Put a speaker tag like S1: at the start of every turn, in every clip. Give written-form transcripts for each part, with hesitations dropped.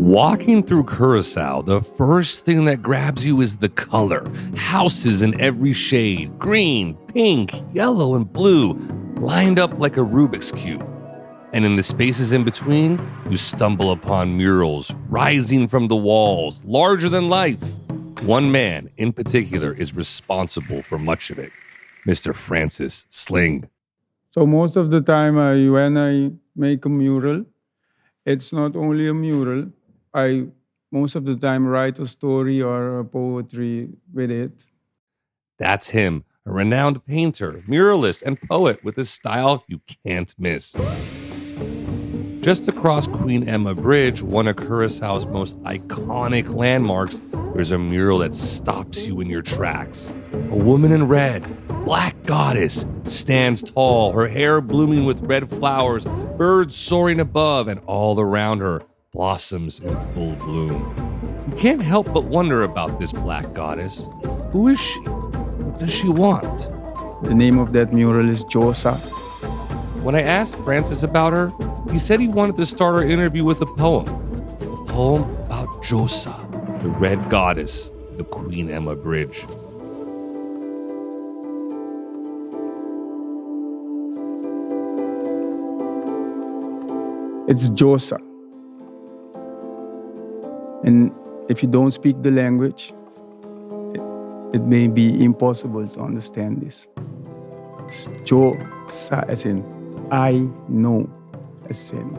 S1: Walking through Curacao, the first thing that grabs you is the color. Houses in every shade, green, pink, yellow, and blue, lined up like a Rubik's Cube. And in the spaces in between, you stumble upon murals rising from the walls, larger than life. One man in particular is responsible for much of it, Mr. Francis Sling.
S2: So most of the time when I make a mural, it's not only a mural. I most of the time write a story or a poetry with it.
S1: That's him, a renowned painter, muralist, and poet with a style you can't miss. Just across Queen Emma Bridge, one of Curacao's most iconic landmarks, there's a mural that stops you in your tracks. A woman in red, black goddess, stands tall, her hair blooming with red flowers, birds soaring above, and all around her, blossoms in full bloom. You can't help but wonder about this black goddess. Who is she? What does she want?
S2: The name of that mural is Josa.
S1: When I asked Francis about her, he said he wanted to start our interview with a poem about Josa, the red goddess, the Queen Emma Bridge.
S2: It's Josa. And if you don't speak the language, it may be impossible to understand this. It's Josa as in I know, as in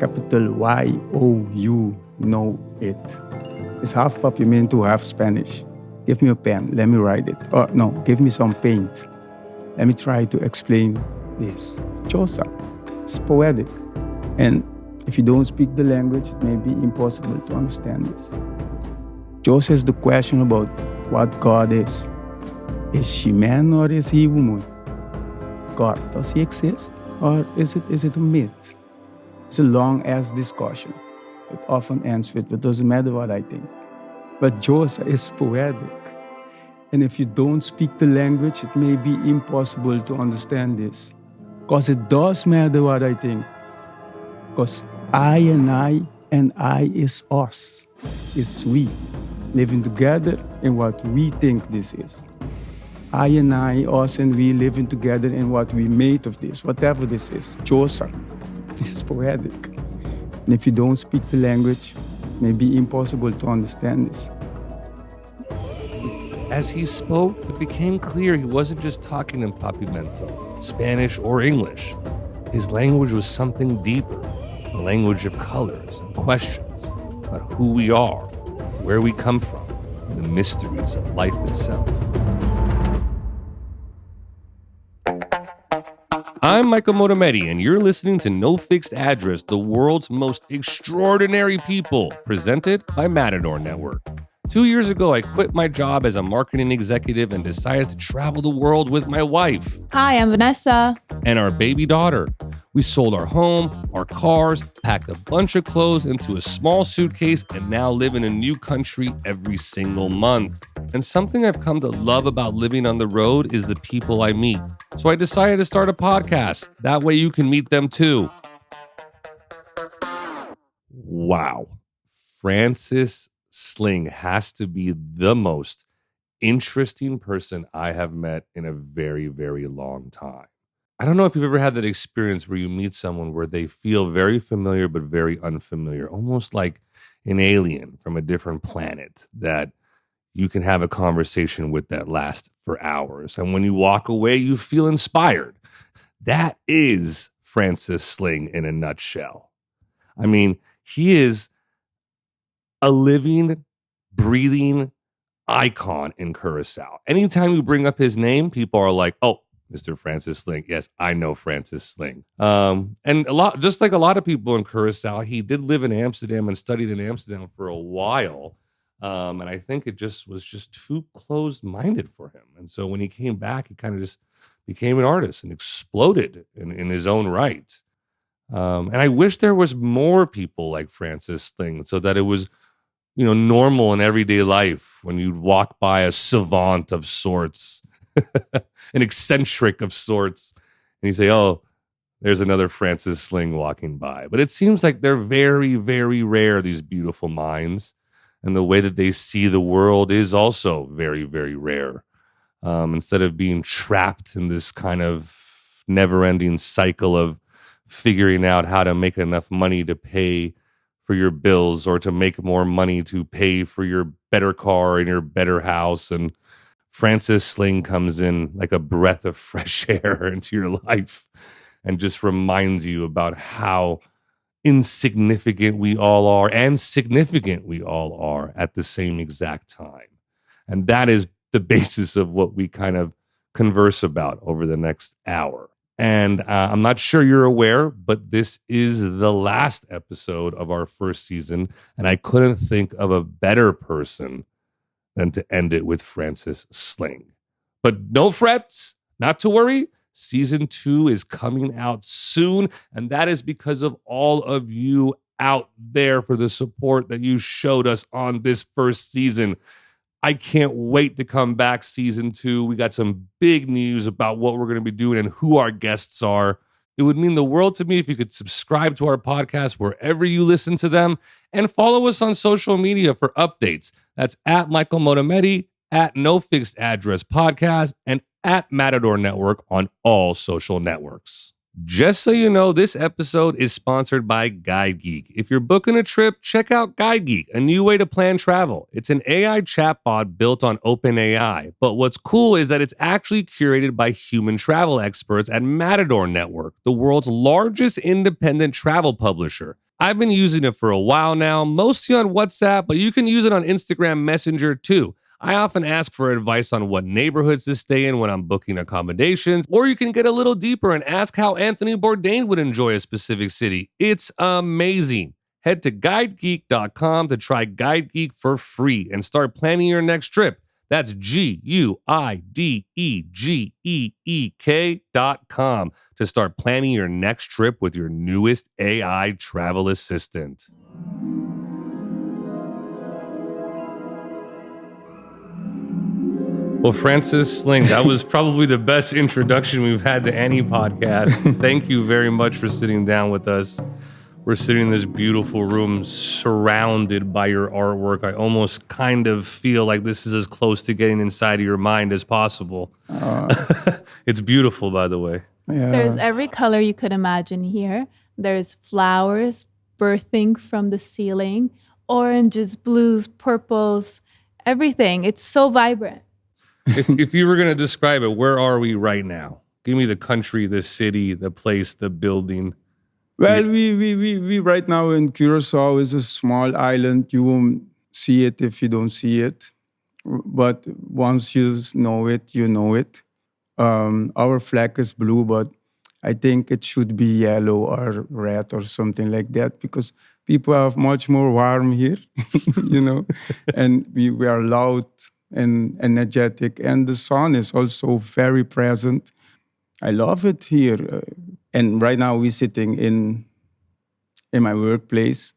S2: capital Y-O-U, know it. It's half Papiamento, half Spanish. Give me a pen, let me write it. Or no, give me some paint. Let me try to explain this. It's Josa. It's poetic. And if you don't speak the language, it may be impossible to understand this. Josa is the question about what God is. Is she man or is he woman? God, does he exist? Or is it a myth? It's a long-ass discussion. It often ends with, it doesn't matter what I think. But Josa is poetic. And if you don't speak the language, it may be impossible to understand this. Because it does matter what I think. Because I and I is us, is we, living together in what we think this is. I and I, us and we living together in what we made of this, whatever this is. Josa. This is poetic. And if you don't speak the language, it may be impossible to understand this.
S1: As he spoke, it became clear he wasn't just talking in Papiamento, Spanish, or English. His language was something deeper, a language of colors and questions about who we are, where we come from, and the mysteries of life itself. I'm Michael Motometti, and you're listening to No Fixed Address, the world's most extraordinary people, presented by Matador Network. 2 years ago, I quit my job as a marketing executive and decided to travel the world with my wife.
S3: Hi, I'm Vanessa.
S1: And our baby daughter. We sold our home, our cars, packed a bunch of clothes into a small suitcase, and now live in a new country every single month. And something I've come to love about living on the road is the people I meet. So I decided to start a podcast. That way you can meet them too. Wow. Francis Sling has to be the most interesting person I have met in a very, very long time. I don't know if you've ever had that experience where you meet someone where they feel very familiar but very unfamiliar, almost like an alien from a different planet that you can have a conversation with that lasts for hours. And when you walk away, you feel inspired. That is Francis Sling in a nutshell. I mean, he is a living, breathing icon in Curacao. Anytime you bring up his name, people are like, oh, Mr. Francis Sling. Yes, I know Francis Sling. And just like a lot of people in Curacao, he did live in Amsterdam and studied in Amsterdam for a while. And I think it was just too closed-minded for him. And so when he came back, he kind of just became an artist and exploded in his own right. And I wish there was more people like Francis Sling so that it was, normal in everyday life when you'd walk by a savant of sorts, an eccentric of sorts, and you say, oh, there's another Francis Sling walking by. But it seems like they're very, very rare, these beautiful minds. And the way that they see the world is also very, very rare. Instead of being trapped in this kind of never-ending cycle of figuring out how to make enough money to pay for your bills or to make more money to pay for your better car and your better house. And Francis Sling comes in like a breath of fresh air into your life and just reminds you about how insignificant we all are and significant we all are at the same exact time. And that is the basis of what we kind of converse about over the next hour. And I'm not sure you're aware, but this is the last episode of our first season. And I couldn't think of a better person than to end it with Francis Sling. But no frets, not to worry. Season 2 is coming out soon. And that is because of all of you out there for the support that you showed us on this first season. I can't wait to come back season 2. We got some big news about what we're going to be doing and who our guests are. It would mean the world to me if you could subscribe to our podcast wherever you listen to them and follow us on social media for updates. That's at Michael Motometti, at No Fixed Address Podcast, and at Matador Network on all social networks. Just so you know, this episode is sponsored by Guide Geek. If you're booking a trip, check out Guide Geek, a new way to plan travel. It's an AI chatbot built on OpenAI, but what's cool is that it's actually curated by human travel experts at Matador Network, the world's largest independent travel publisher. I've been using it for a while now, mostly on WhatsApp, but you can use it on Instagram Messenger too. I often ask for advice on what neighborhoods to stay in when I'm booking accommodations, or you can get a little deeper and ask how Anthony Bourdain would enjoy a specific city. It's amazing. Head to guidegeek.com to try Guide Geek for free and start planning your next trip. That's GUIDEGEEK.com to start planning your next trip with your newest AI travel assistant. Well, Francis Sling, that was probably the best introduction we've had to any podcast. Thank you very much for sitting down with us. We're sitting in this beautiful room surrounded by your artwork. I almost kind of feel like this is as close to getting inside of your mind as possible. It's beautiful, by the way.
S3: Yeah. There's every color you could imagine here. There's flowers birthing from the ceiling, oranges, blues, purples, everything. It's so vibrant.
S1: If you were going to describe it, where are we right now? Give me the country, the city, the place, the building.
S2: Well, we right now in Curacao is a small island. You won't see it if you don't see it. But once you know it, you know it. Our flag is blue, but I think it should be yellow or red or something like that because people are much more warm here, you know, and we are loud and energetic, and the sun is also very present. I love it here. And right now we're sitting in my workplace.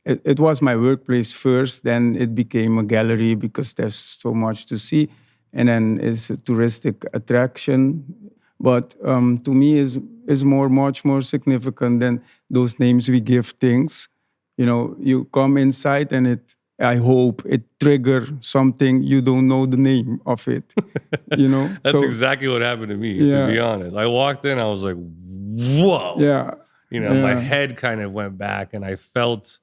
S2: It was my workplace first, then it became a gallery because there's so much to see. And then it's a touristic attraction. But to me is much more significant than those names we give things. You know, you come inside and I hope it trigger something you don't know the name of it, you know?
S1: That's exactly what happened to me, to be honest. I walked in, I was like, whoa.
S2: Yeah.
S1: You know, my head kind of went back and I felt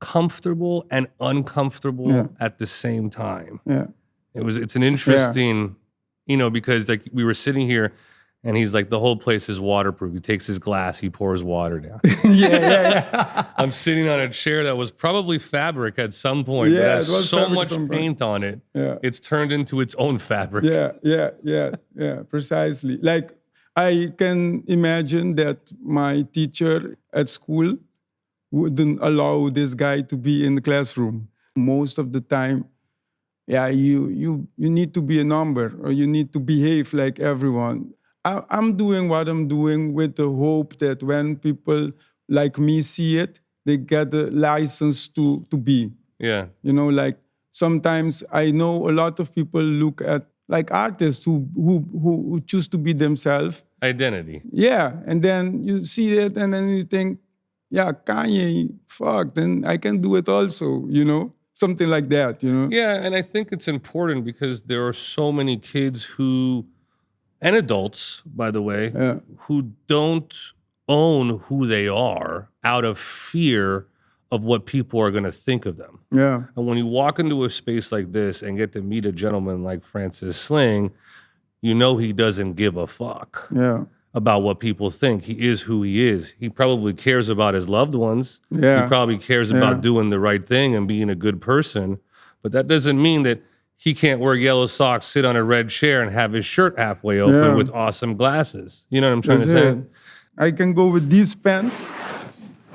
S1: comfortable and uncomfortable at the same time.
S2: Yeah.
S1: It's an interesting, you know, because like we were sitting here and he's like, the whole place is waterproof. He takes his glass, he pours water down.
S2: Yeah.
S1: I'm sitting on a chair that was probably fabric at some point.
S2: Yeah,
S1: but has
S2: it was
S1: so
S2: fabric
S1: much
S2: some
S1: paint on it.
S2: Yeah.
S1: It's turned into its own fabric.
S2: Yeah, precisely. Like, I can imagine that my teacher at school wouldn't allow this guy to be in the classroom. Most of the time, you need to be a number or you need to behave like everyone. I'm doing what I'm doing with the hope that when people like me see it, they get the license to be.
S1: Yeah.
S2: You know, like sometimes I know a lot of people look at like artists who choose to be themselves.
S1: Identity.
S2: Yeah, and then you see it, and then you think, yeah, Kanye, fuck, then I can do it also, something like that,
S1: Yeah, and I think it's important because there are so many kids who, and adults, by the way,
S2: Yeah.
S1: who don't own who they are out of fear of what people are going to think of them.
S2: Yeah,
S1: And when you walk into a space like this and get to meet a gentleman like Francis Sling, you know he doesn't give a fuck
S2: yeah,
S1: about what people think. He is who he is. He probably cares about his loved ones.
S2: Yeah.
S1: He probably cares about doing the right thing and being a good person. But that doesn't mean that he can't wear yellow socks, sit on a red chair, and have his shirt halfway open
S2: Yeah.
S1: with awesome glasses. You know what I'm trying
S2: that's
S1: to say?
S2: it. I can go with these pants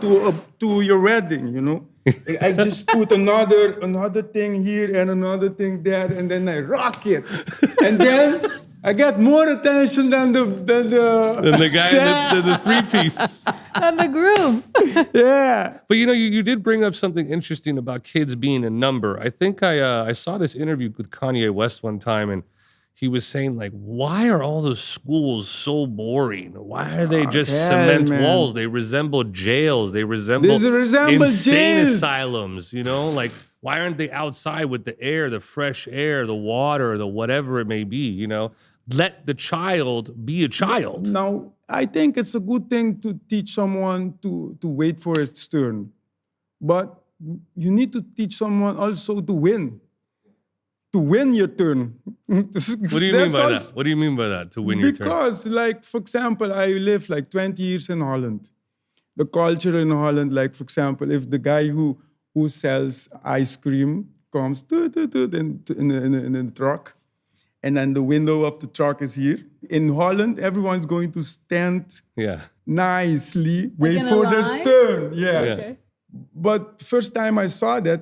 S2: to your wedding, I just put another thing here and another thing there, and then I rock it, and then I get more attention than the
S1: And the guy in the three-piece.
S3: And the groom.
S2: yeah.
S1: But you did bring up something interesting about kids being a number. I think I saw this interview with Kanye West one time, and he was saying, like, why are all those schools so boring? Why are they just cement
S2: man.
S1: walls? They resemble jails. They resemble insane
S2: jails.
S1: asylums, Like, why aren't they outside with the air, the fresh air, the water, the whatever it may be, Let the child be a child.
S2: Now, I think it's a good thing to teach someone to wait for its turn. But you need to teach someone also to win. To win your turn.
S1: What do you mean by that? What do you mean by that, to win your turn?
S2: Because, like, for example, I lived like 20 years in Holland. The culture in Holland, like, for example, if the guy who sells ice cream comes in the truck, and then the window of the truck is here. In Holland, everyone's going to stand nicely, wait
S3: in a
S2: for their
S3: line?
S2: turn. Yeah.
S3: Okay.
S2: But first time I saw that,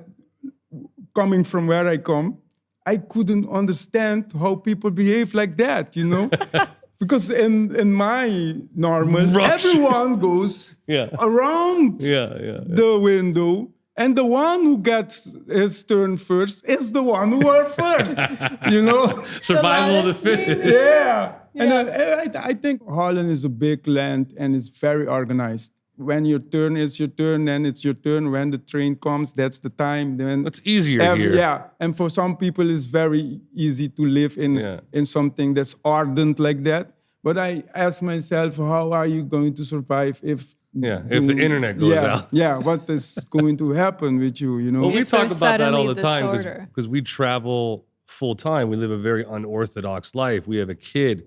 S2: coming from where I come, I couldn't understand how people behave like that, Because in my normal,
S1: Rush.
S2: everyone goes around the window, and the one who gets his turn first is the one who are first,
S1: Survival of the fittest.
S2: Yeah. And I think Holland is a big land and it's very organized. When your turn is your turn, then it's your turn. When the train comes, that's the time. Then
S1: It's easier here.
S2: Yeah, and for some people, it's very easy to live in something that's ardent like that. But I ask myself, how are you going to survive if
S1: the internet goes out?
S2: Yeah, what is going to happen with you,
S1: Well, we
S3: If
S1: talk
S3: there's
S1: about that all the
S3: suddenly
S1: time
S3: disorder.
S1: because we travel full time. We live a very unorthodox life. We have a kid.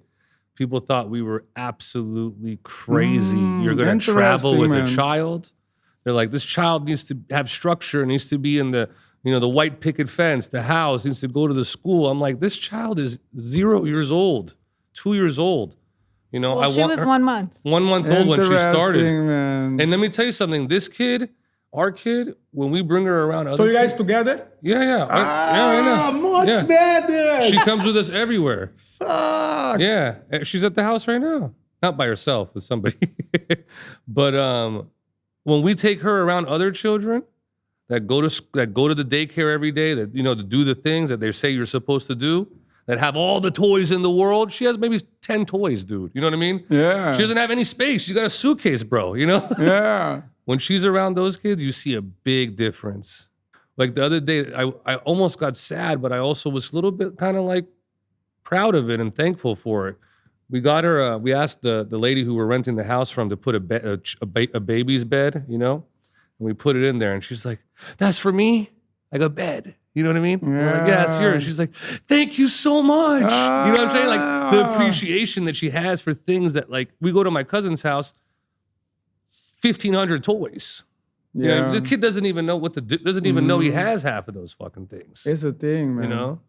S1: People thought we were absolutely crazy. You're going to travel with
S2: interesting,
S1: a
S2: man.
S1: child? They're like, this child needs to have structure, needs to be in the white picket fence, the house, needs to go to the school. I'm like, this child is 0 years old, 2 years old.
S3: Well, she was 1 month.
S1: 1 month old when she started.
S2: Interesting, man.
S1: And let me tell you something. This kid, our kid, when we bring her around other
S2: So you guys
S1: kids-
S2: together?
S1: Yeah. I know.
S2: Much
S1: Yeah.
S2: better.
S1: She comes with us everywhere.
S2: Fuck.
S1: Yeah. She's at the house right now. Not by herself, with somebody. But when we take her around other children that go to the daycare every day, that to do the things that they say you're supposed to do, that have all the toys in the world, she has maybe 10 toys, dude. You know what I mean?
S2: Yeah.
S1: She doesn't have any space. She's got a suitcase, bro.
S2: Yeah.
S1: When she's around those kids, you see a big difference. Like the other day, I almost got sad, but I also was a little bit kind of like proud of it and thankful for it. We got her. We asked the lady who we're renting the house from to put a baby's bed, and we put it in there, and she's like, "That's for me, like a bed." You know what I mean? We're like, yeah, it's yours. She's like, "Thank you so much." You know what I'm saying? Like the appreciation that she has for things that, like, we go to my cousin's house, 1,500 toys.
S2: Yeah.
S1: The kid doesn't even know what to do, doesn't even know he has half of those fucking things.
S2: It's a thing, man.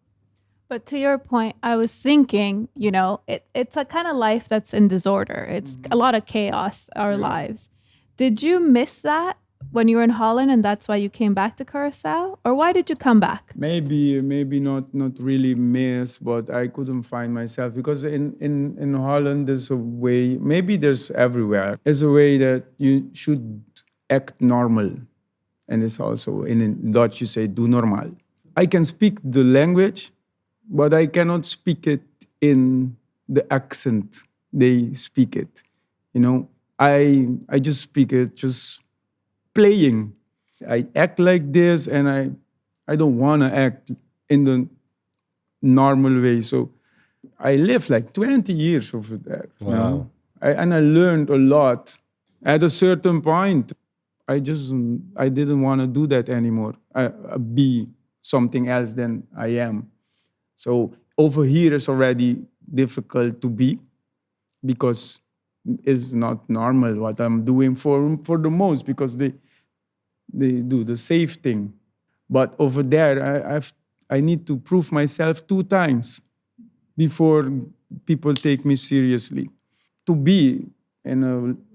S3: But to your point, I was thinking, it's a kind of life that's in disorder. It's a lot of chaos, our lives. Did you miss that when you were in Holland and that's why you came back to Curacao? Or why did you come back?
S2: Maybe not really miss, but I couldn't find myself because in Holland there's a way, maybe there's everywhere. There's a way that you should act normal. And it's also in Dutch you say, doe normaal. I can speak the language, but I cannot speak it in the accent they speak it. You know, I just speak it just playing. I act like this, and I don't want to act in the normal way. So I lived like 20 years over there.
S1: Wow.
S2: You know? And I learned a lot. At a certain point, I didn't want to do that anymore. Be something else than I am. So over here it's already difficult to be, because it's not normal what I'm doing for the most, because they do the safe thing. But over there, I need to prove myself 2 times before people take me seriously. To be in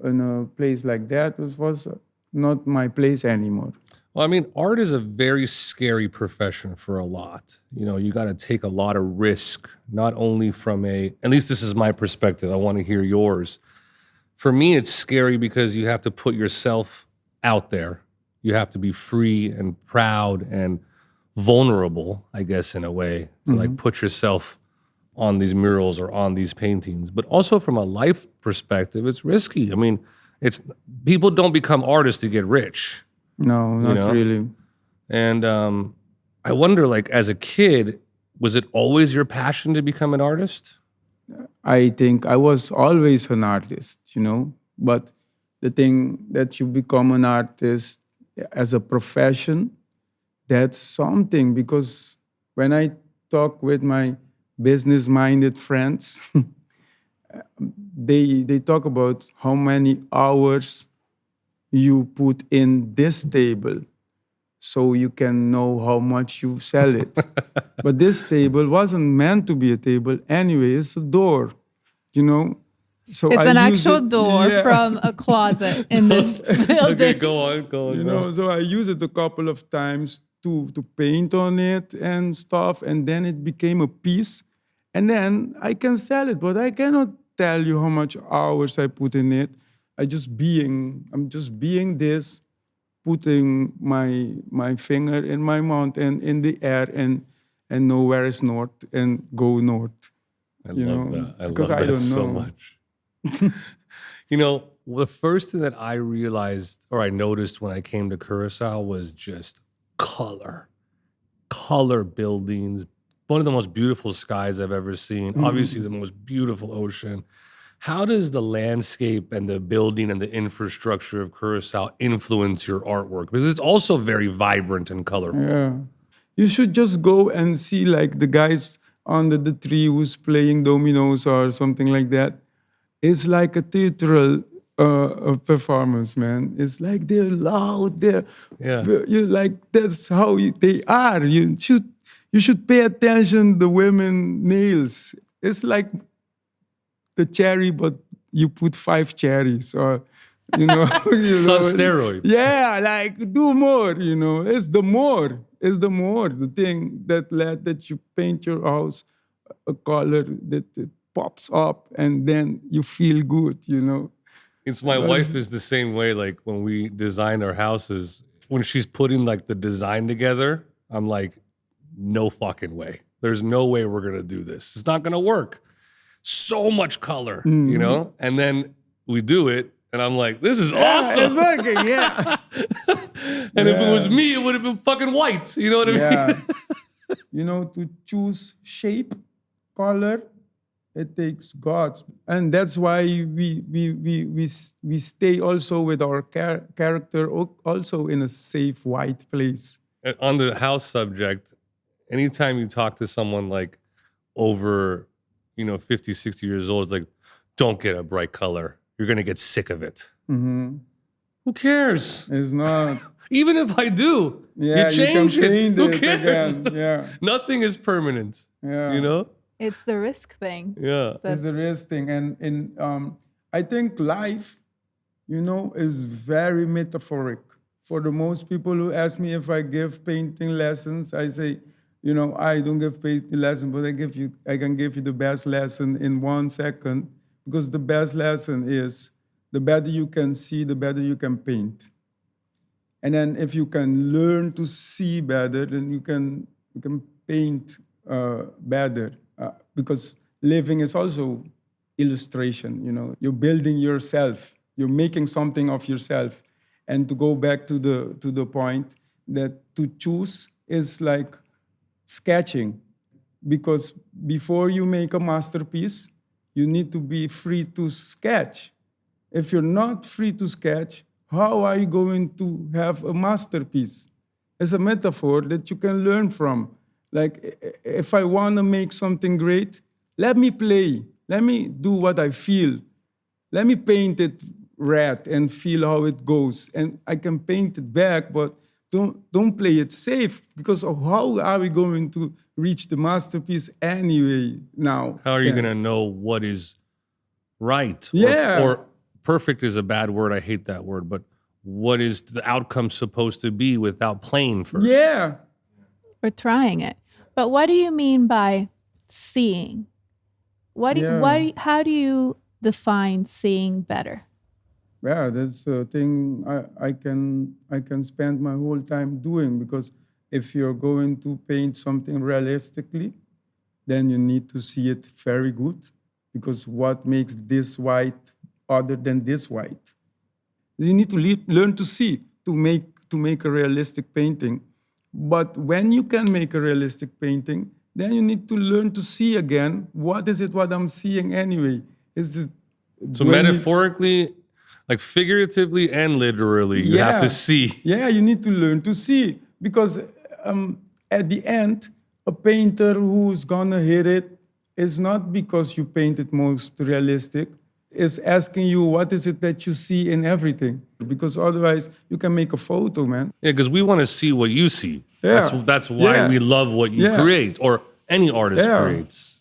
S2: a place like that was not my place anymore.
S1: Well, I mean, art is a very scary profession for a lot. You know, you got to take a lot of risk, not only from at least this is my perspective. I want to hear yours. For me, it's scary because you have to put yourself out there. You have to be free and proud and vulnerable, I guess, in a way, to like put yourself on these murals or on these paintings. But also from a life perspective, it's risky. I mean, people don't become artists to get rich.
S2: No, not really.
S1: And I wonder, like, as a kid, was it always your passion to become an artist?
S2: I think I was always an artist, but the thing that you become an artist as a profession, that's something, because when I talk with my business-minded friends, they talk about how many hours you put in this table so you can know how much you sell it. But this table wasn't meant to be a table anyway. It's a door, So
S3: it's
S2: I
S3: an
S2: use
S3: actual
S2: it-
S3: door
S2: yeah.
S3: from a closet in this building.
S1: Okay, go on.
S2: So I use it a couple of times to paint on it and stuff, and then it became a piece. And then I can sell it, but I cannot tell you how much hours I put in it. I'm just being this, putting my finger in my mouth and in the air and know where is north and go north.
S1: I love that. I
S2: because
S1: love
S2: I
S1: that
S2: don't
S1: so
S2: know.
S1: much. The first thing that I realized or I noticed when I came to Curacao was just color buildings, one of the most beautiful skies I've ever seen, obviously the most beautiful ocean. How does the landscape and the building and the infrastructure of Curacao influence your artwork? Because it's also very vibrant and colorful.
S2: Yeah. You should just go and see like the guys under the tree who's playing dominoes or something like that. It's like a theatrical performance, man. It's like they're loud.
S1: Yeah.
S2: That's how they are. You should pay attention the women nails. It's like the cherry, but you put 5 cherries, or
S1: It's on steroids.
S2: Yeah, like do more. It's the more. It's the thing that you paint your house a color that it pops up, and then you feel good.
S1: It's my wife is the same way. Like when we design our houses, when she's putting like the design together, I'm like, no fucking way. There's no way we're gonna do this. It's not gonna work. So much color, And then we do it, and I'm like, this is awesome.
S2: It's working, yeah.
S1: And if it was me, it would have been fucking white. You know what I mean?
S2: To choose shape, color, it takes guts, and that's why we stay also with our character also in a safe white place.
S1: On the house subject, anytime you talk to someone like over 50, 60 years old, it's like, don't get a bright color. You're going to get sick of it.
S2: Mm-hmm.
S1: Who cares?
S2: It's not.
S1: Even if I do,
S2: Yeah,
S1: you change
S2: you can
S1: it.
S2: paint
S1: Who
S2: it
S1: cares?
S2: again. Yeah.
S1: Nothing is permanent.
S2: Yeah.
S3: It's the risk thing.
S1: Yeah.
S2: It's the risk thing. And I think life, is very metaphoric. For the most people who ask me if I give painting lessons, I say, I don't give painting lessons, but I can give you the best lesson in 1 second, because the best lesson is the better you can see, the better you can paint. And then if you can learn to see better, then you can paint better because living is also illustration. You're building yourself. You're making something of yourself. And to go back to the point that to choose is like sketching, because before you make a masterpiece, you need to be free to sketch. If you're not free to sketch, how are you going to have a masterpiece? It's a metaphor that you can learn from. Like, if I want to make something great, let me play. Let me do what I feel. Let me paint it red and feel how it goes. And I can paint it back, but don't play it safe, because how are we going to reach the masterpiece anyway now?
S1: How are you going to know what is right?
S2: Yeah.
S1: Or perfect is a bad word. I hate that word. But what is the outcome supposed to be without playing first?
S2: Yeah.
S3: Or trying it. But what do you mean by seeing? How do you define seeing better?
S2: Yeah, that's a thing I can spend my whole time doing, because if you're going to paint something realistically, then you need to see it very good, because what makes this white other than this white? You need to learn to see to make a realistic painting. But when you can make a realistic painting, then you need to learn to see again, what I'm seeing anyway?
S1: So metaphorically, like figuratively and literally, you have to see.
S2: Yeah, you need to learn to see, because at the end, a painter who's gonna hit it is not because you painted most realistic, is asking you what is it that you see in everything, because otherwise you can make a photo, man.
S1: Yeah, because we want to see what you see.
S2: Yeah.
S1: That's why we love what you create, or any artist creates.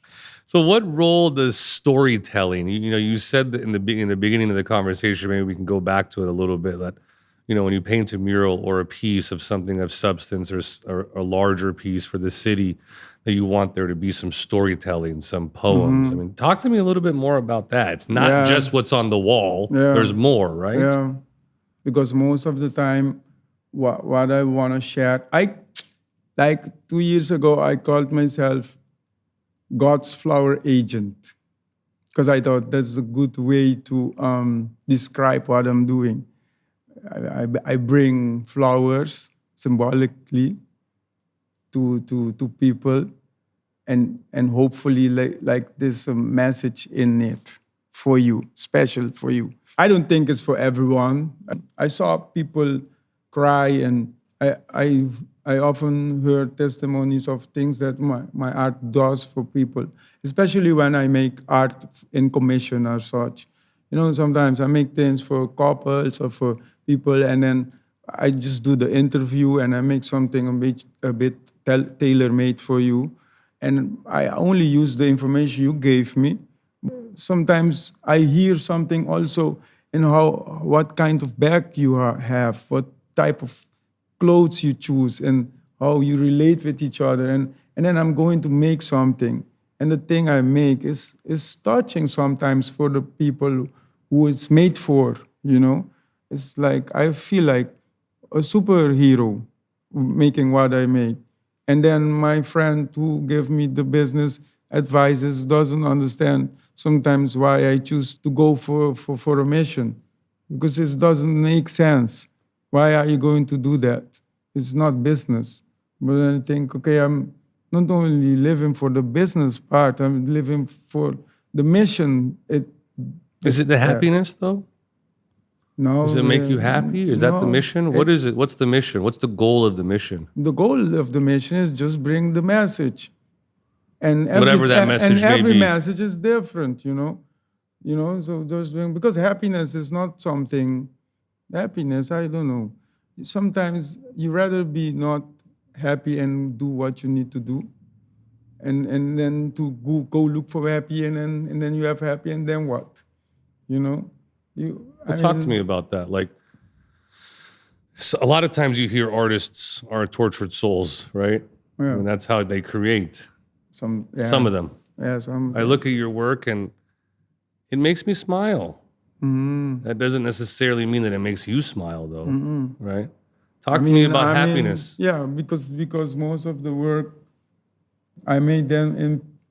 S1: So what role does storytelling, you said that in the beginning of the conversation, maybe we can go back to it a little bit, that, when you paint a mural or a piece of something of substance, or a larger piece for the city, that you want there to be some storytelling, some poems. I mean, talk to me a little bit more about that. It's not just what's on the wall. There's more, right?
S2: Yeah, because most of the time, what I want to share, like 2 years ago, I called myself God's flower agent, because I thought that's a good way to describe what I'm doing. I bring flowers symbolically to people, and hopefully like there's a message in it for you, special for you. I don't think it's for everyone. I saw people cry, and I often heard testimonies of things that my art does for people, especially when I make art in commission or such. Sometimes I make things for couples or for people, and then I just do the interview and I make something a bit tailor-made for you. And I only use the information you gave me. Sometimes I hear something also in what kind of bag you have, what type of clothes you choose, and how you relate with each other. And then I'm going to make something. And the thing I make is touching sometimes for the people who it's made for, It's like I feel like a superhero making what I make. And then my friend who gave me the business advices doesn't understand sometimes why I choose to go for a mission, because it doesn't make sense. Why are you going to do that? It's not business. But then I think, okay, I'm not only living for the business part, I'm living for the mission.
S1: Is it the happiness, though?
S2: No.
S1: Does it make you happy? Is that the mission? What is it? What's the mission? What's the goal of the mission?
S2: The goal of the mission is just bring the message. And
S1: whatever that message may be.
S2: Every message is different, so just because happiness is not something. Happiness, I don't know. Sometimes you rather be not happy and do what you need to do, and then to go look for happy, and then you have happy, and then what?
S1: Talk to me about that. Like, so a lot of times you hear artists are tortured souls, right?
S2: Yeah.
S1: And that's how they create.
S2: Some
S1: of them.
S2: Yeah, some.
S1: I look at your work and it makes me smile.
S2: Mm-hmm.
S1: That doesn't necessarily mean that it makes you smile, though, right? Talk to me about happiness.
S2: Yeah, because most of the work I made them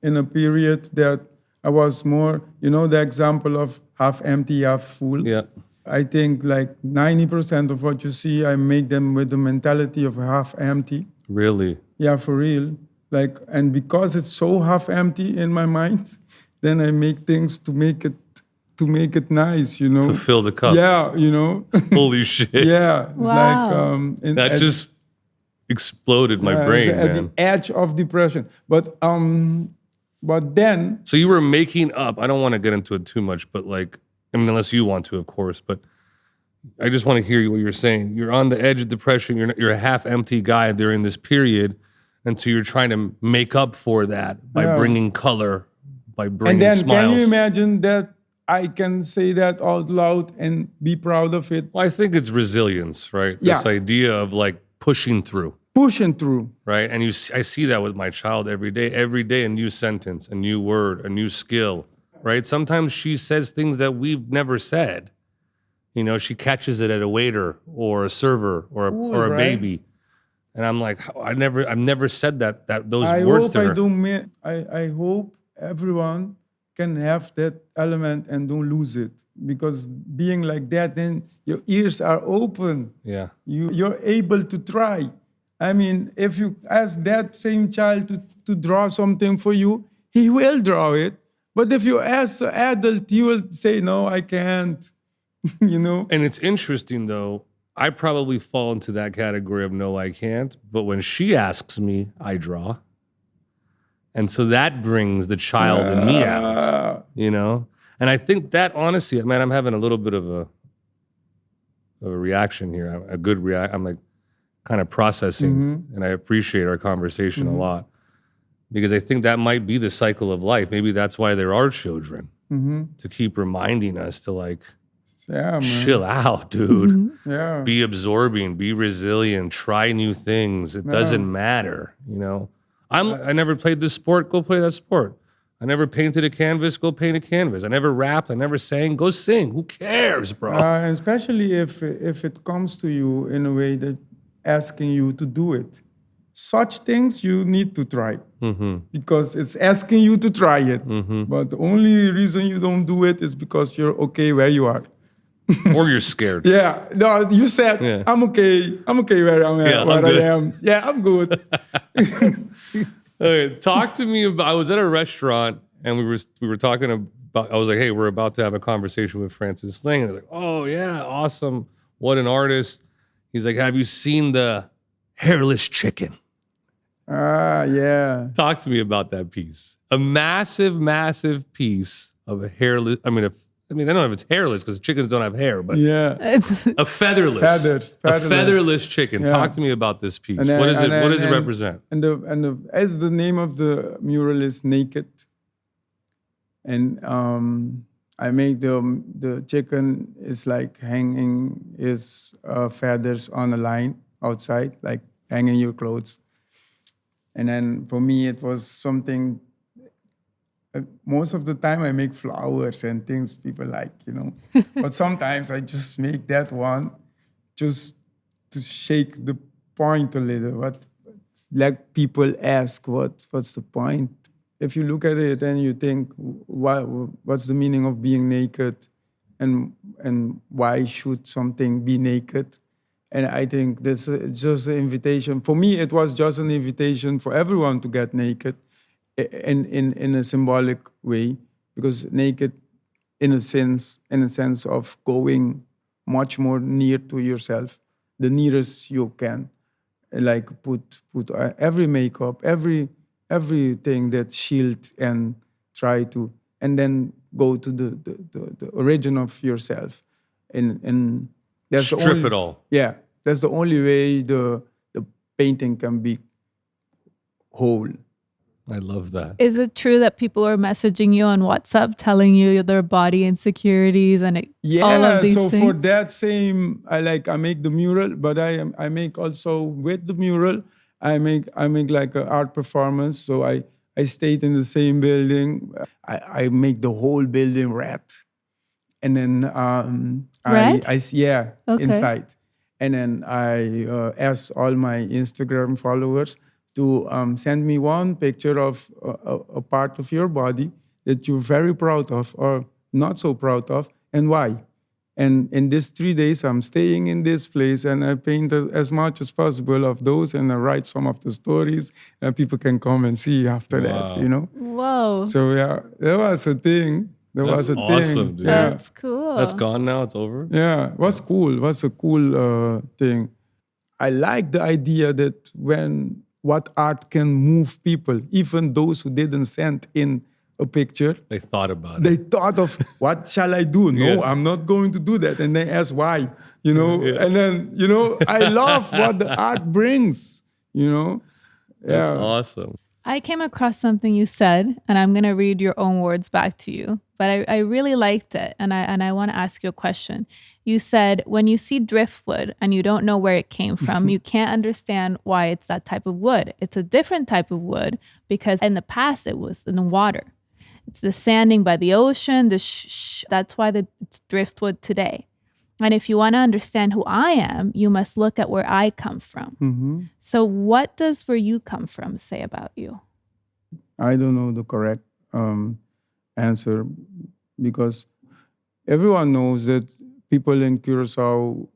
S2: in a period that I was more, the example of half empty, half full.
S1: Yeah.
S2: I think like 90% of what you see, I make them with the mentality of half empty.
S1: Really?
S2: Yeah, for real. And because it's so half empty in my mind, then I make things to make it nice,
S1: To fill the cup.
S2: Yeah,
S1: Holy shit.
S2: Yeah, it's
S3: Wow.
S1: That just exploded my
S2: it's
S1: brain,
S2: at
S1: man.
S2: the edge of depression. But then
S1: So you were making up, I don't want to get into it too much, but unless you want to, of course, but I just want to hear what you're saying. You're on the edge of depression. You're a half empty guy during this period. And so you're trying to make up for that by bringing color, by bringing
S2: and then
S1: smiles.
S2: can you imagine that I can say that out loud and be proud of it?
S1: Well, I think it's resilience, right?
S2: Yeah.
S1: This idea of pushing through.
S2: Pushing through.
S1: Right? And I see that with my child every day, a new sentence, a new word, a new skill, right? Sometimes she says things that we've never said. She catches it at a waiter or a server or a
S2: right.
S1: baby. And I'm like, I've never said those
S2: I
S1: words
S2: hope
S1: to her.
S2: I hope everyone can have that element and don't lose it. Because being like that, then your ears are open.
S1: Yeah.
S2: You're able to try. I mean, if you ask that same child to draw something for you, he will draw it. But if you ask an adult, he will say, no, I can't.
S1: And it's interesting, though. I probably fall into that category of no, I can't. But when she asks me, I draw. And so that brings the child in me out, And I think that, honestly, man, I'm having a little bit of a reaction here, a good reaction. I'm kind of processing, and I appreciate our conversation a lot. Because I think that might be the cycle of life. Maybe that's why there are children, to keep reminding us to chill out, dude.
S2: Yeah.
S1: Be absorbing, be resilient, try new things. It doesn't matter, I never played this sport, go play that sport. I never painted a canvas, go paint a canvas. I never rapped, I never sang, go sing. Who cares, bro?
S2: Especially if it comes to you in a way that asking you to do it. Such things you need to try because it's asking you to try it. But the only reason you don't do it is because you're okay where you are.
S1: Or you're scared.
S2: Yeah. No, you said,
S1: Yeah.
S2: I'm okay. I'm okay where I'm at, where I am. Yeah, I'm good.
S1: Okay, talk to me about, I was at a restaurant and we were talking about, I was like, hey, we're about to have a conversation with Francis Sling. And they're like, oh yeah, awesome. What an artist. He's like, have you seen the hairless chicken?
S2: Yeah.
S1: Talk to me about that piece. A massive, massive piece of a hairless, I don't know if it's hairless because chickens don't have hair, but
S2: Yeah.
S1: a featherless. A featherless chicken.
S2: Yeah.
S1: Talk to me about this piece.
S2: And then-
S1: What is it?
S2: and
S1: What does
S2: then-
S1: it represent?
S2: As the name of the mural is Naked. And I make the chicken is hanging his feathers on a line outside, like hanging your clothes. And then for me, it was something. Most of the time, I make flowers and things people like, But sometimes I just make that one just to shake the point a little. But let people ask, what's the point? If you look at it and you think, what's the meaning of being naked, and why should something be naked? And I think this is just an invitation. For me, it was just an invitation for everyone to get naked in a symbolic way, because naked, in a sense of going much more near to yourself, the nearest you can, put every makeup, everything that shield and try to, and then go to the origin of yourself, and that's
S1: Strip it all.
S2: Yeah, that's the only way the painting can be whole.
S1: I love that.
S3: Is it true that people are messaging you on WhatsApp telling you their body insecurities and all of these
S2: so
S3: things?
S2: for that same, I make the mural, but I make also with the mural, I make like an art performance. So I stayed in the same building. I make the whole building red, and then
S3: Red?
S2: Okay. Inside, and then I asked all my Instagram followers to send me one picture of a part of your body that you're very proud of or not so proud of, and why. And in these 3 days, I'm staying in this place, and I paint as much as possible of those, and I write some of the stories, and people can come and see after that, you know?
S3: Whoa.
S2: So yeah, there was a thing.
S1: That's awesome, dude.
S2: Yeah.
S3: That's cool.
S1: That's gone now. It's over.
S2: Yeah, it was cool. It was a cool thing. I like the idea that what art can move people, even those who didn't send in a picture.
S1: They thought about
S2: They
S1: it.
S2: thought of, what shall I do? No,
S1: Yeah.
S2: I'm not going to do that. And they ask why, you know? And then, you know, I love what the art brings, you know?
S1: That's awesome.
S3: I came across something you said, and I'm going to read your own words back to you. But I really liked it, and I want to ask you a question. You said, when you see driftwood and you don't know where it came from, you can't understand why it's that type of wood. It's a different type of wood because in the past it was in the water. It's the sanding by the ocean, that's why it's driftwood today. And if you want to understand who I am, you must look at where I come from.
S2: Mm-hmm.
S3: So what does where you come from say about you?
S2: I don't know the correct answer, because everyone knows that people in Curacao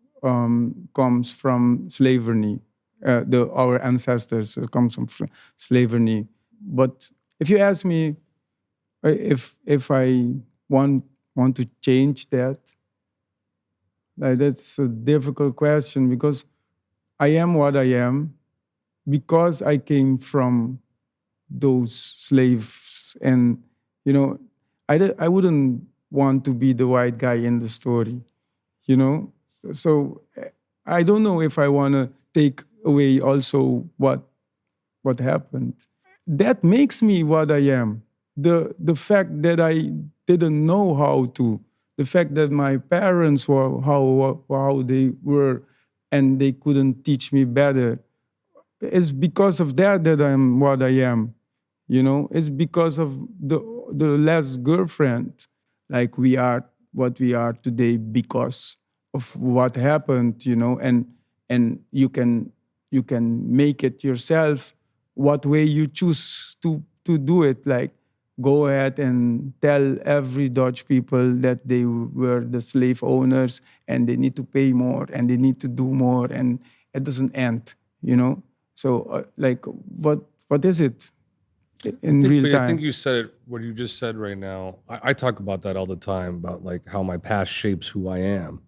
S2: comes from slavery. Our ancestors comes from slavery. But if you ask me if I want to change that, that's a difficult question, because I am what I am because I came from those slaves. And, you know, I wouldn't want to be the white guy in the story, you know? So I don't know if I want to take away also what happened. That makes me what I am. The fact that I didn't know how to, the fact that my parents were how they were and they couldn't teach me better, it's because of that I'm what I am. You know, it's because of the last girlfriend, like we are what we are today because of what happened, you know, and you can make it yourself what way you choose to do it. Like, go ahead and tell every Dutch people that they were the slave owners and they need to pay more and they need to do more, and it doesn't end, you know? So, like, what is it in real time?
S1: I think you said it, what you just said right now. I talk about that all the time, about like how my past shapes who I am.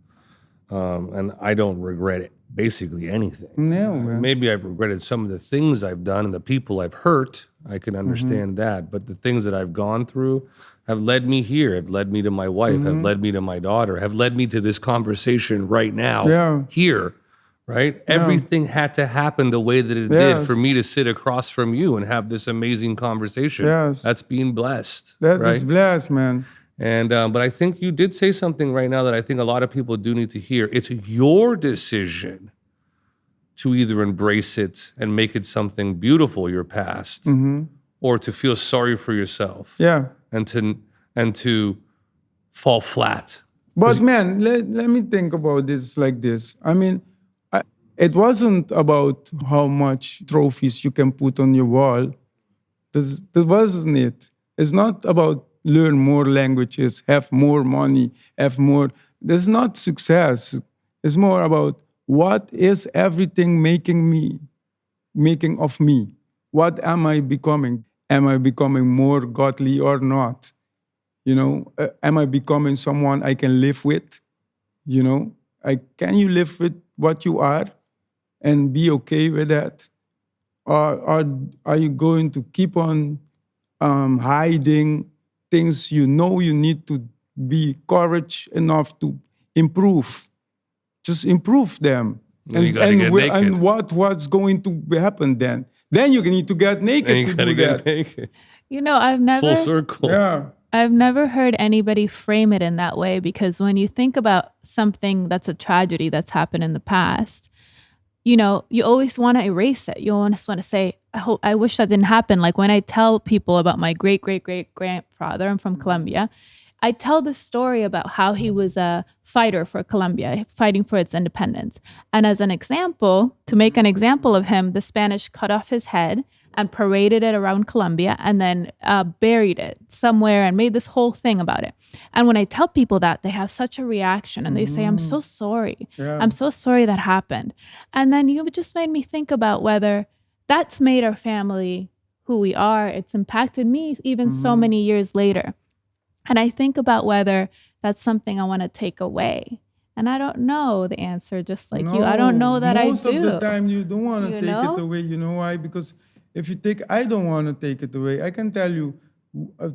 S1: And I don't regret it, basically anything.
S2: No, man.
S1: Maybe I've regretted some of the things I've done and the people I've hurt. I can understand that. But the things that I've gone through have led me here, have led me to my wife, have led me to my daughter, have led me to this conversation right now, here, right? Everything had to happen the way that it did for me to sit across from you and have this amazing conversation. That's being blessed.
S2: That is blessed, man.
S1: And but I think you did say something right now that I think a lot of people do need to hear. It's your decision to either embrace it and make it something beautiful, your past, or to feel sorry for yourself. And to fall flat.
S2: But man, let me think about this like this. I mean, it wasn't about how much trophies you can put on your wall. That wasn't it. It's not about learn more languages, have more money, have more. That's not success. It's more about what is everything making of me? What am I becoming? Am I becoming more godly or not? You know, am I becoming someone I can live with? You know, can you live with what you are and be okay with that? Or are you going to keep on hiding things you know you need to be courage enough to improve? Just improve them. And what's going to happen then? Then you need to get naked to do that.
S3: You know, I've never...
S1: Full circle.
S2: Yeah.
S3: I've never heard anybody frame it in that way, because when you think about something that's a tragedy that's happened in the past, you know, you always want to erase it. You always want to say, I wish that didn't happen. Like when I tell people about my great-great-great-grandfather, I'm from Colombia, I tell the story about how he was a fighter for Colombia, fighting for its independence. And as an example, to make an example of him, the Spanish cut off his head and paraded it around Colombia and then buried it somewhere and made this whole thing about it. And when I tell people that, they have such a reaction and they say, I'm so sorry.
S2: Yeah.
S3: I'm so sorry that happened. And then you just made me think about whether that's made our family who we are. It's impacted me even so many years later. And I think about whether that's something I want to take away. And I don't know the answer, just like you. I don't know that I do.
S2: Most of the time you don't want to
S3: You
S2: take
S3: know?
S2: it away. You know why? Because if you take, I don't want to take it away. I can tell you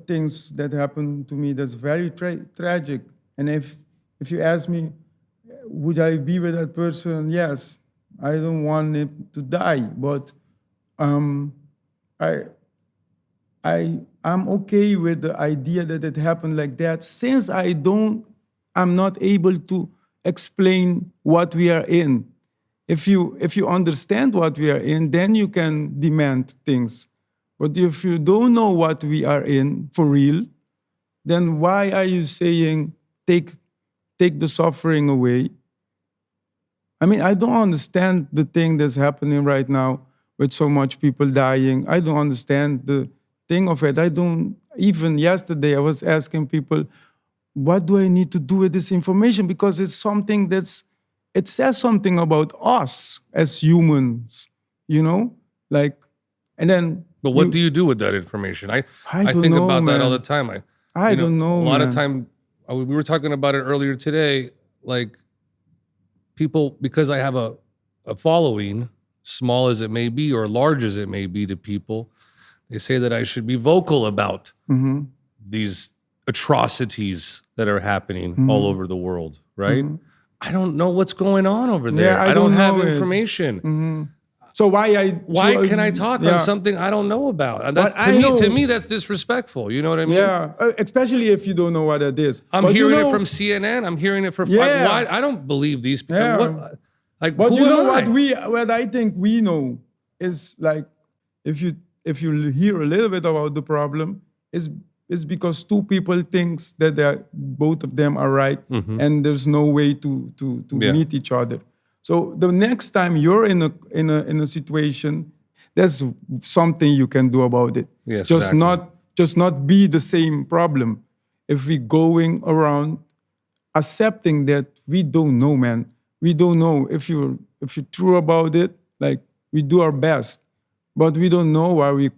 S2: things that happened to me that's very tragic. And if you ask me, would I be with that person? Yes. I don't want him to die, but I'm okay with the idea that it happened like that, since I'm not able to explain what we are in. If you understand what we are in, then you can demand things. But if you don't know what we are in for real, then why are you saying take the suffering away? I mean, I don't understand the thing that's happening right now with so much people dying. I don't understand the thing of it. Even yesterday, I was asking people, what do I need to do with this information? Because it's something it says something about us as humans, you know? Like, and then...
S1: But what do you do with that information? I
S2: don't
S1: think
S2: know,
S1: about that all
S2: man.
S1: the time.
S2: I don't know,
S1: A lot
S2: man.
S1: of time, we were talking about it earlier today, like people, because I have a following, small as it may be or large as it may be to people, they say that I should be vocal about these atrocities that are happening all over the world, right? I don't know what's going on over there.
S2: Yeah,
S1: I don't have
S2: know it.
S1: information.
S2: So why
S1: Can I talk on something I don't know about? And
S2: But
S1: to me, that's disrespectful. You know what I mean?
S2: Yeah, especially if you don't know what it is.
S1: I'm
S2: But
S1: hearing it from CNN. I'm hearing it from why I don't believe these people.
S2: Yeah.
S1: But
S2: you know
S1: am I?
S2: what I think we know is, like, if you hear a little bit about the problem, it's because two people thinks that both of them are right, and there's no way to meet each other. So the next time you're in a situation, there's something you can do about it.
S1: Yes,
S2: just
S1: exactly.
S2: not be the same problem. If we going around accepting that we don't know, man. We don't know. If you're true about it, like, we do our best, but we don't know where we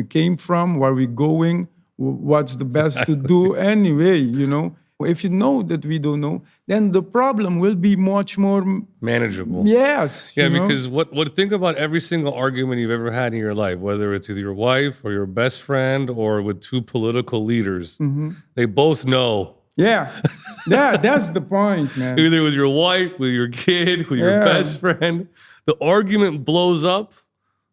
S2: came from, where we're going, what's the best to do anyway, you know? If you know that we don't know, then the problem will be much more
S1: Manageable.
S2: Yes.
S1: Yeah,
S2: you know?
S1: because think about every single argument you've ever had in your life, whether it's with your wife or your best friend or with two political leaders. They both know.
S2: Yeah, that's the point, man.
S1: Either with your wife, with your kid, with your best friend. The argument blows up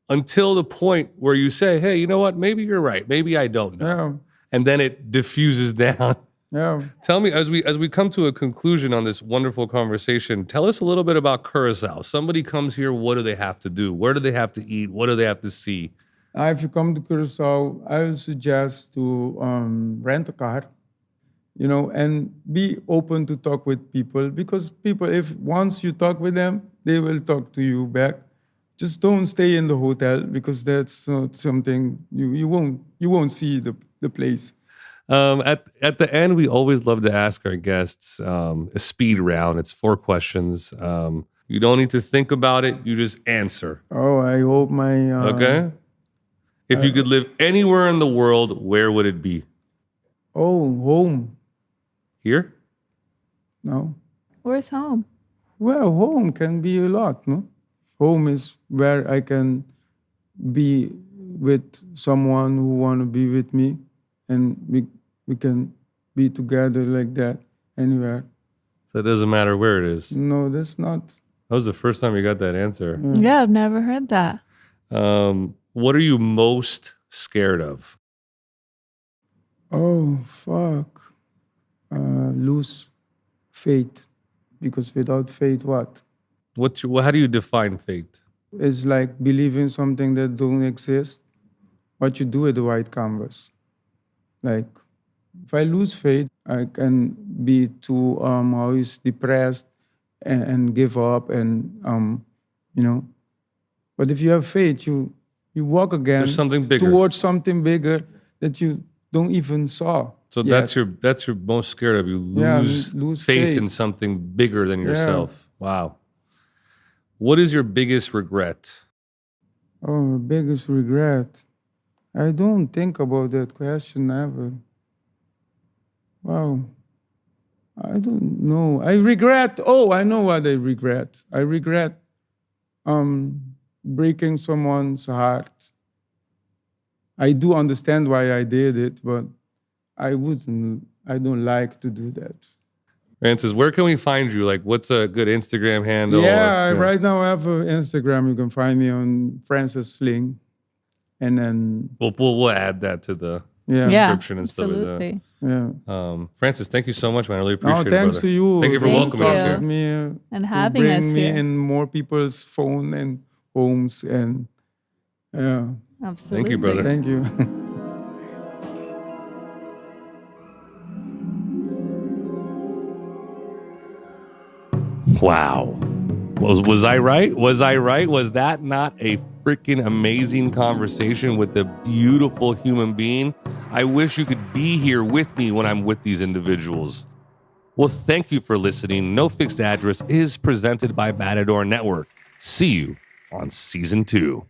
S1: until the point where you say, hey, you know what? Maybe you're right. Maybe I don't know.
S2: Yeah.
S1: And then it diffuses down.
S2: Yeah.
S1: Tell me, as we come to a conclusion on this wonderful conversation, tell us a little bit about Curacao. Somebody comes here, what do they have to do? Where do they have to eat? What do they have to see?
S2: If you come to Curacao, I would suggest to rent a car, you know, and be open to talk with people, because people, if once you talk with them, they will talk to you back. Just don't stay in the hotel, because that's not something you won't see the place.
S1: At the end, we always love to ask our guests a speed round. It's 4 questions. You don't need to think about it. You just answer.
S2: Oh, I hope my...
S1: Okay? If you could live anywhere in the world, where would it be?
S2: Oh, home.
S1: Here?
S2: No.
S3: Where's home?
S2: Well, home can be a lot, no? Home is where I can be with someone who want to be with me, and we can be together like that anywhere.
S1: So it doesn't matter where it is.
S2: No, that's not.
S1: That was the first time you got that answer.
S3: Yeah, I've never heard that.
S1: What are you most scared of?
S2: Oh, fuck. Lose faith. Because without faith, what?
S1: How do you define fate?
S2: It's like believing something that don't exist. What you do with the white canvas. Like, If I lose faith, I can be too always depressed and give up and you know. But if you have faith, you walk again
S1: There's something bigger.
S2: towards something bigger that you don't even saw.
S1: So
S2: yet.
S1: that's your most scared of. You
S2: Yeah,
S1: lose faith in something bigger than yourself. Wow. What is your biggest regret?
S2: Oh, my biggest regret. I don't think about that question ever. Wow. I don't know. I regret. Oh, I know what I regret. I regret breaking someone's heart. I do understand why I did it, but I don't like to do that.
S1: Francis, where can we find you? Like, what's a good Instagram handle?
S2: Yeah, right now I have an Instagram. You can find me on Francis Sling. And then
S1: We'll add that to the
S3: Yeah,
S1: description and stuff like
S3: absolutely.
S2: yeah.
S1: Francis, thank you so much, man. I really appreciate it,
S2: Thanks
S1: brother.
S2: to you.
S1: Thank you for
S3: Thank
S1: welcoming us
S3: you.
S1: here.
S2: Me,
S3: And
S2: to
S3: having
S2: bring
S3: us
S2: me
S3: here.
S2: in more people's phone and homes and yeah.
S3: Absolutely.
S1: Thank you, brother.
S2: Thank you.
S1: Wow. Was I right? Was I right? Was that not a freaking amazing conversation with a beautiful human being? I wish you could be here with me when I'm with these individuals. Well, thank you for listening. No Fixed Address is presented by Matador Network. See you on season 2.